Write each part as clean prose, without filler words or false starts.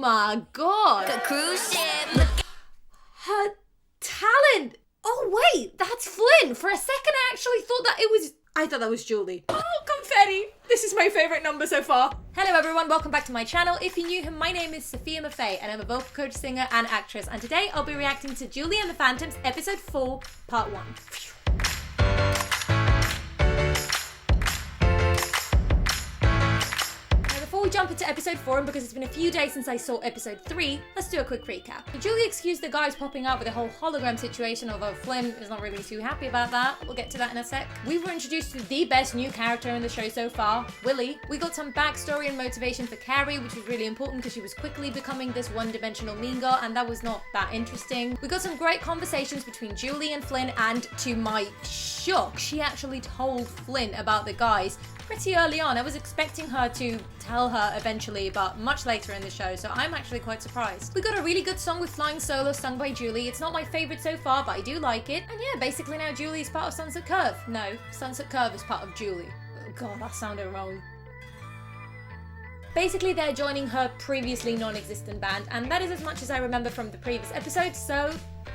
my god. A cruise ship. Her talent. Oh wait, that's Flynn. For a second I actually thought that I thought that was Julie. Oh, confetti. This is my favorite number so far. Hello everyone, welcome back to my channel. If you're new, my name is Sofia Maffei and I'm a vocal coach, singer and actress. And today I'll be reacting to Julie and the Phantoms episode 4, part 1. Before we jump into episode 4, and because it's been a few days since I saw episode 3, let's do a quick recap. Julie excused the guys popping up with the whole hologram situation, although Flynn is not really too happy about that. We'll get to that in a sec. We were introduced to the best new character in the show so far, Willie. We got some backstory and motivation for Carrie, which was really important because she was quickly becoming this one-dimensional mean girl, and that was not that interesting. We got some great conversations between Julie and Flynn, and to my shock, she actually told Flynn about the guys pretty early on. I was expecting her to tell her eventually, but much later in the show, so I'm actually quite surprised. We got a really good song with Flying Solo sung by Julie. It's not my favorite so far, but I do like it. And yeah, basically now Julie is part of Sunset Curve. No, Sunset Curve is part of Julie. Oh god, that sounded wrong. Basically, they're joining her previously non-existent band, and that is as much as I remember from the previous episode, so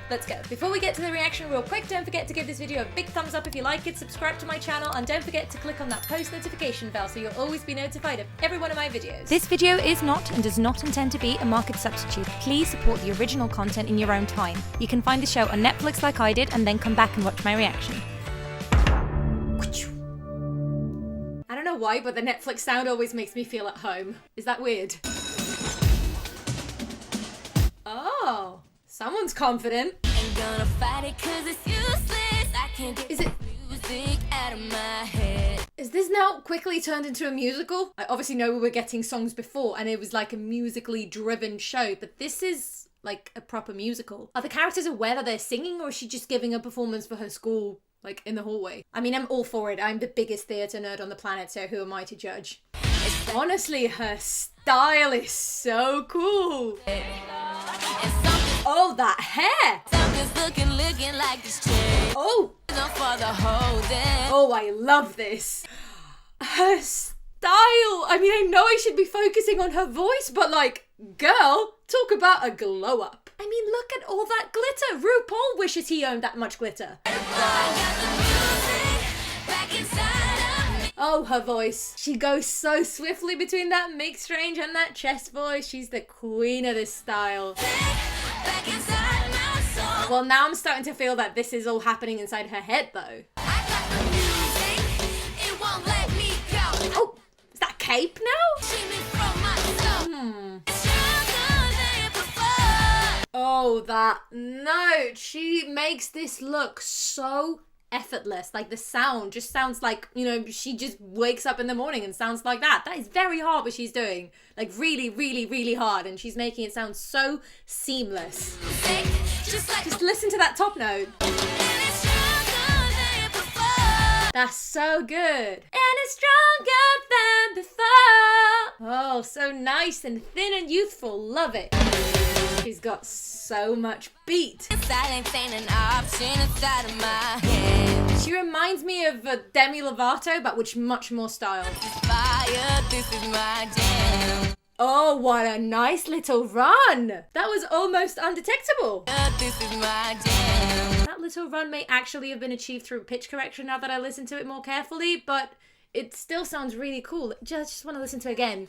let's go. Before we get to the reaction real quick, don't forget to give this video a big thumbs up if you like it, subscribe to my channel, and don't forget to click on that post notification bell so you'll always be notified of every one of my videos. This video is not and does not intend to be a market substitute. Please support the original content in your own time. You can find the show on Netflix like I did, and then come back and watch my reaction. I don't know why, but the Netflix sound always makes me feel at home. Is that weird? Oh. Someone's confident. Ain't gonna fight it 'cause it's useless. I can't get Is it music out of my head. Is this now quickly turned into a musical? I obviously know we were getting songs before and it was like a musically driven show, but this is like a proper musical. Are the characters aware that they're singing, or is she just giving a performance for her school, like in the hallway? I mean, I'm all for it. I'm the biggest theatre nerd on the planet, so who am I to judge? Honestly, her style is so cool. Oh, that hair! Looking like this chain. Oh! For the whole day. Oh, I love this. Her style! I mean, I know I should be focusing on her voice, but like, girl, talk about a glow up. I mean, look at all that glitter. RuPaul wishes he owned that much glitter. Oh, her voice. She goes so swiftly between that mixed range and that chest voice. She's the queen of this style. Well, now I'm starting to feel that this is all happening inside her head, though. Oh, is that cape now? Oh, that note. She makes this look so effortless. Like, the sound just sounds like, you know, she just wakes up in the morning and sounds like that. That is very hard what she's doing. Like, really, really, really hard. And she's making it sound so seamless. Just listen to that top note. That's so good. And it's stronger than before. Oh, so nice and thin and youthful. Love it. She's got so much beat. She reminds me of Demi Lovato, but with much more style. Oh, what a nice little run. That was almost undetectable. That little run may actually have been achieved through pitch correction now that I listen to it more carefully, but it still sounds really cool. Just want to listen to it again.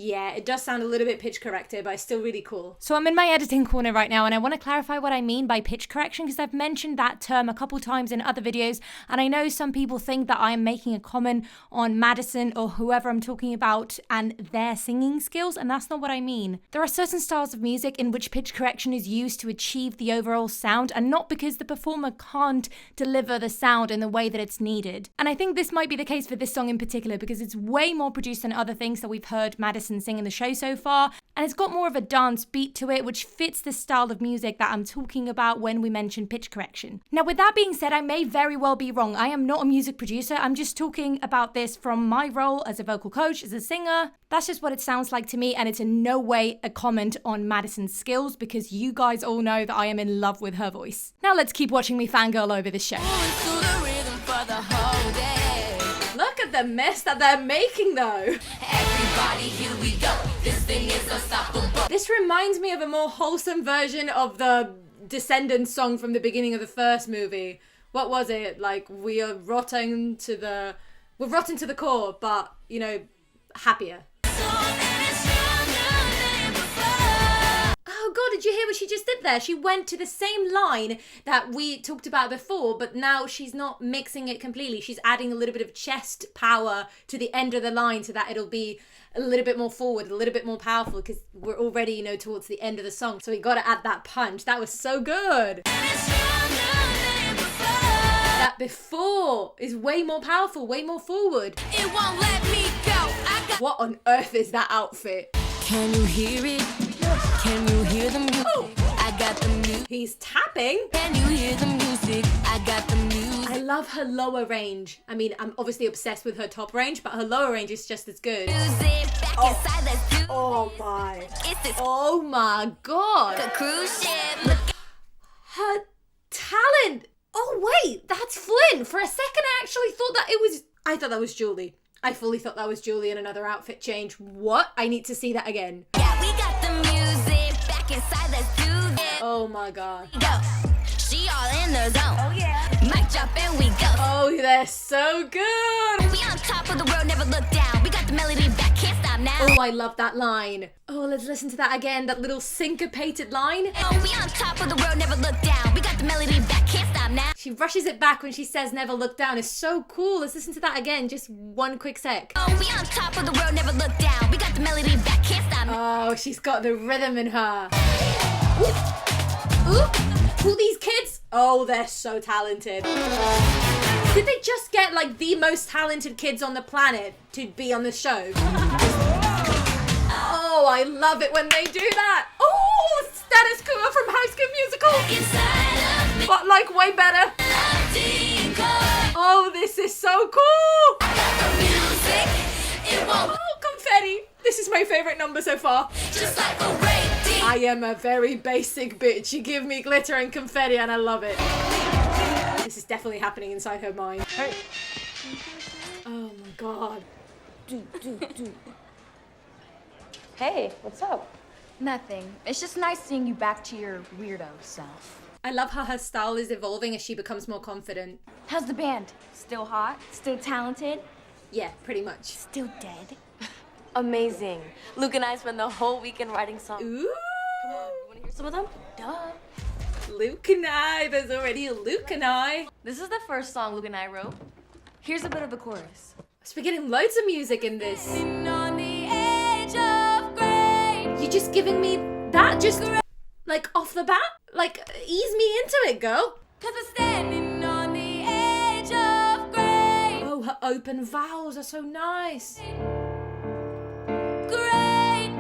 Yeah, it does sound a little bit pitch corrected, but it's still really cool. So I'm in my editing corner right now, and I want to clarify what I mean by pitch correction, because I've mentioned that term a couple times in other videos, and I know some people think that I am making a comment on Madison or whoever I'm talking about and their singing skills, and that's not what I mean. There are certain styles of music in which pitch correction is used to achieve the overall sound, and not because the performer can't deliver the sound in the way that it's needed. And I think this might be the case for this song in particular, because it's way more produced than other things that we've heard Madison sing in the show so far, and it's got more of a dance beat to it, which fits the style of music that I'm talking about when we mention pitch correction. Now, with that being said, I may very well be wrong. I am not a music producer. I'm just talking about this from my role as a vocal coach, as a singer. That's just what it sounds like to me, and it's in no way a comment on Madison's skills, because you guys all know that I am in love with her voice. Now let's keep watching me fangirl over this show. Look at the mess that they're making, though. Everybody, here we go. This reminds me of a more wholesome version of the Descendants song from the beginning of the first movie. What was it? Like, we're rotten to the core, but, you know, happier. Oh god, did you hear what she just did there? She went to the same line that we talked about before, but now she's not mixing it completely. She's adding a little bit of chest power to the end of the line so that it'll be a little bit more forward, a little bit more powerful, because we're already, you know, towards the end of the song. So we gotta add that punch. That was so good. That before is way more powerful, way more forward. It won't let me go. What on earth is that outfit? Can you hear it? Can you hear the music? Oh. I got the music. He's tapping. Can you hear the music? I got the music. I love her lower range. I mean, I'm obviously obsessed with her top range, but her lower range is just as good. Oh my. Oh my god. A cruise ship. Her talent. Oh wait, that's Flynn. For a second I actually thought that it was... I thought that was Julie. I fully thought that was Julie in another outfit change. What? I need to see that again. Yeah, we got the music back inside. Let's do this. Oh my god. Go. She all in the zone. Oh yeah. Mic drop and we go. Oh, they're so good. We on top of the world, never look down. We got the melody back, can't stop now. Oh, I love that line. Oh, let's listen to that again. That little syncopated line. Oh, we on top of the world, never look down. We got the melody back, can't stop now. She rushes it back when she says never look down. It's so cool. Let's listen to that again. Just one quick sec. Oh, we on top of the world, never look down. We got the melody back, can't stop now. Oh, she's got the rhythm in her. Ooh. Ooh. Who these kids? Oh, they're so talented. Did they just get like the most talented kids on the planet to be on the show? Oh, I love it when they do that. Oh, Status Quo from High School Musical. But like way better. Oh, this is so cool. Oh, confetti. This is my favorite number so far. Just like a rain. I am a very basic bitch. You give me glitter and confetti and I love it. This is definitely happening inside her mind. Hey. Oh my god. Hey, what's up? Nothing. It's just nice seeing you back to your weirdo self. I love how her style is evolving as she becomes more confident. How's the band? Still hot? Still talented? Yeah, pretty much. Still dead? Amazing. Luke and I spent the whole weekend writing songs. Ooh. You wanna hear some of them? Duh. Luke and I. There's already a Luke and I. This is the first song Luke and I wrote. Here's a bit of the chorus. So we're getting loads of music in this. On the edge of grey. You're just giving me that just like off the bat? Like ease me into it, girl. 'Cause I'm standing on the edge of grey. Oh, her open vowels are so nice. Great.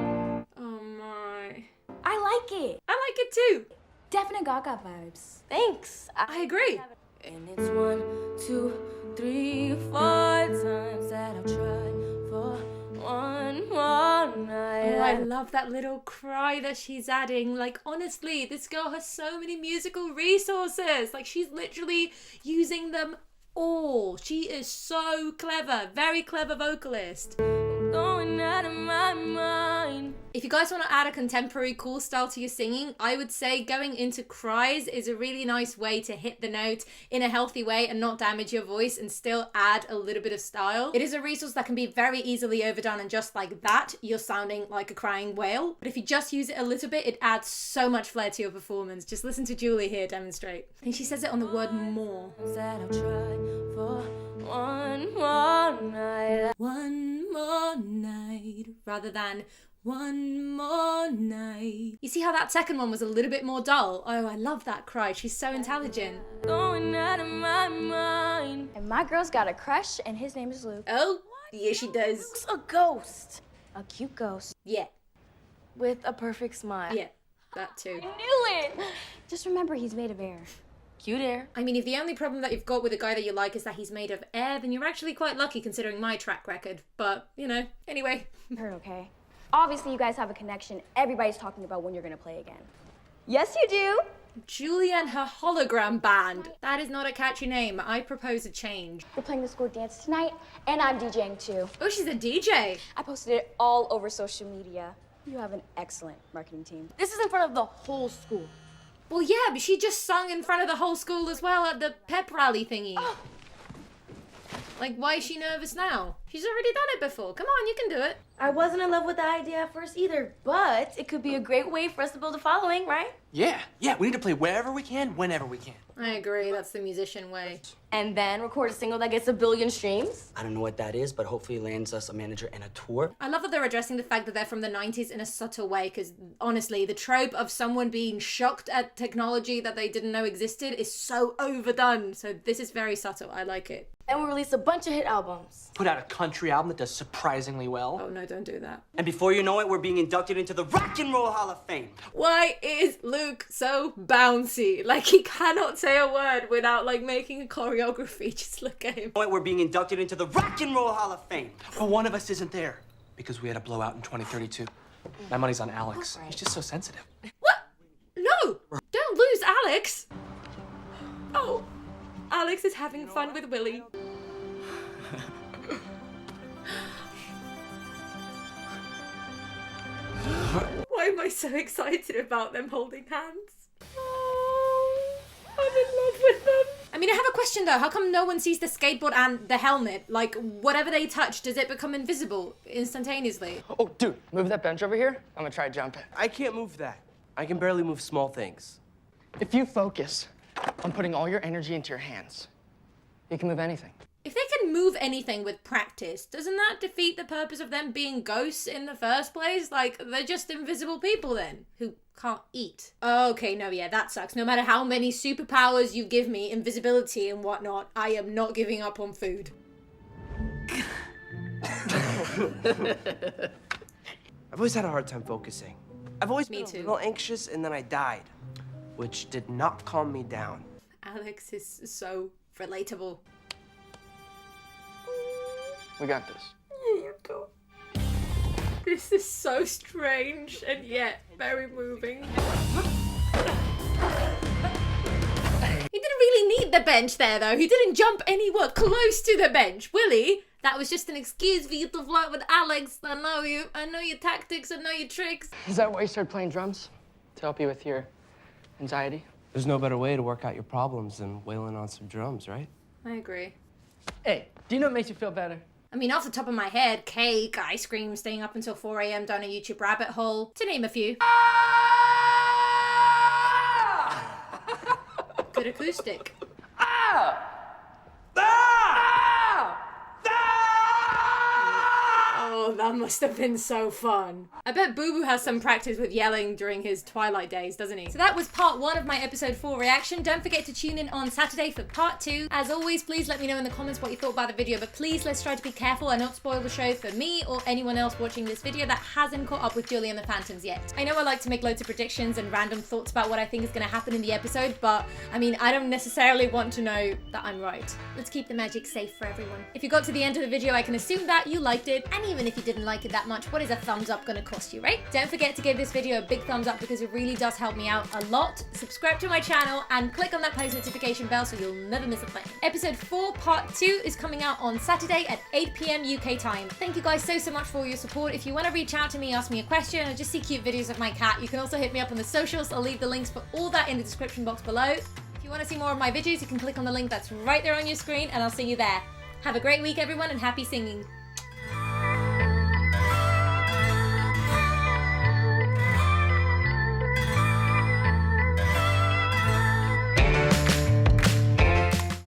Oh my. I like it. I like it too. Definite Gaga vibes. Thanks. I agree. And it's 1, 2, 3, 4 times that I've tried for one more night. Oh, I love that little cry that she's adding. Like, honestly, this girl has so many musical resources. Like, she's literally using them all. She is so clever. Very clever vocalist. Going out of my mind. If you guys want to add a contemporary cool style to your singing, I would say going into cries is a really nice way to hit the note in a healthy way and not damage your voice and still add a little bit of style. It is a resource that can be very easily overdone, and just like that, you're sounding like a crying whale. But if you just use it a little bit, it adds so much flair to your performance. Just listen to Julie here demonstrate. I think she says it on the word more. That I've tried for one more night. One more night, rather than one more night. You see how that second one was a little bit more dull? Oh, I love that cry. She's so intelligent. Going out of my mind. And my girl's got a crush, and his name is Luke. Oh, yeah, she does. Luke's a ghost A cute ghost. Yeah, with a perfect smile. yeah, that too. Knew it. Just remember, he's made of air. Cute air. I mean, if the only problem that you've got with a guy that you like is that he's made of air, then you're actually quite lucky considering my track record. But, you know, anyway. Heard okay. Obviously, you guys have a connection. Everybody's talking about when you're gonna play again. Yes, you do. Julie and her hologram band. That is not a catchy name. I propose a change. We're playing the school dance tonight, and I'm DJing too. Oh, she's a DJ. I posted it all over social media. You have an excellent marketing team. This is in front of the whole school. Well, yeah, but she just sung in front of the whole school as well at the pep rally thingy. Oh. Like, why is she nervous now? She's already done it before. Come on, you can do it. I wasn't in love with the idea at first either, but it could be a great way for us to build a following, right? Yeah, we need to play wherever we can, whenever we can. I agree, that's the musician way. And then record a single that gets 1 billion streams. I don't know what that is, but hopefully lands us a manager and a tour. I love that they're addressing the fact that they're from the 90s in a subtle way, because honestly, the trope of someone being shocked at technology that they didn't know existed is so overdone. So this is very subtle. I like it. And we released a bunch of hit albums. Put out a country album that does surprisingly well. Oh no, don't do that. And before you know it, we're being inducted into the Rock and Roll Hall of Fame. Why is Luke so bouncy? Like, he cannot say a word without, like, making a choreography. Just look at him. We're being inducted into the Rock and Roll Hall of Fame. But one of us isn't there because we had a blowout in 2032. My money's on Alex. He's just so sensitive. What? No! Don't lose Alex! Oh, Alex is having fun with Willie. Why am I so excited about them holding hands? Oh, I'm in love with them. I mean, I have a question though. How come no one sees the skateboard and the helmet? Like, whatever they touch, does it become invisible instantaneously? Oh, dude, move that bench over here. I'm gonna try to jump it. I can't move that. I can barely move small things. If you focus on putting all your energy into your hands, you can move anything. If they can move anything with practice, doesn't that defeat the purpose of them being ghosts in the first place? Like, they're just invisible people then, who can't eat. Okay, no, yeah, that sucks. No matter how many superpowers you give me, invisibility and whatnot, I am not giving up on food. I've always had a hard time focusing. I've always been a little anxious, and then I died, which did not calm me down. Alex is so relatable. We got this. Here you go. This is so strange and yet very moving. He didn't really need the bench there though. He didn't jump anywhere close to the bench. Willie, that was just an excuse for you to flirt with Alex. I know you. I know your tactics. I know your tricks. Is that why you started playing drums? To help you with your anxiety? There's no better way to work out your problems than wailing on some drums, right? I agree. Hey, do you know what makes you feel better? I mean, off the top of my head, cake, ice cream, staying up until 4 a.m. down a YouTube rabbit hole, to name a few. Good acoustic. Oh, that must have been so fun. I bet Boo Boo has some practice with yelling during his Twilight days, doesn't he? So that was part 1 of my episode 4 reaction. Don't forget to tune in on Saturday for part 2. As always, please let me know in the comments what you thought about the video, but please let's try to be careful and not spoil the show for me or anyone else watching this video that hasn't caught up with Julie and the Phantoms yet. I know I like to make loads of predictions and random thoughts about what I think is going to happen in the episode, but I mean, I don't necessarily want to know that I'm right. Let's keep the magic safe for everyone. If you got to the end of the video, I can assume that you liked it, and even if you didn't like it that much, what is a thumbs up gonna cost you, right? Don't forget to give this video a big thumbs up because it really does help me out a lot. Subscribe to my channel and click on that post notification bell so you'll never miss a thing. Episode 4 part 2 is coming out on Saturday at 8 p.m. UK time. Thank you guys so much for all your support. If you want to reach out to me, ask me a question, or just see cute videos of my cat, you can also hit me up on the socials. I'll leave the links for all that in the description box below. If you want to see more of my videos, you can click on the link that's right there on your screen, and I'll see you there. Have a great week, everyone, and happy singing.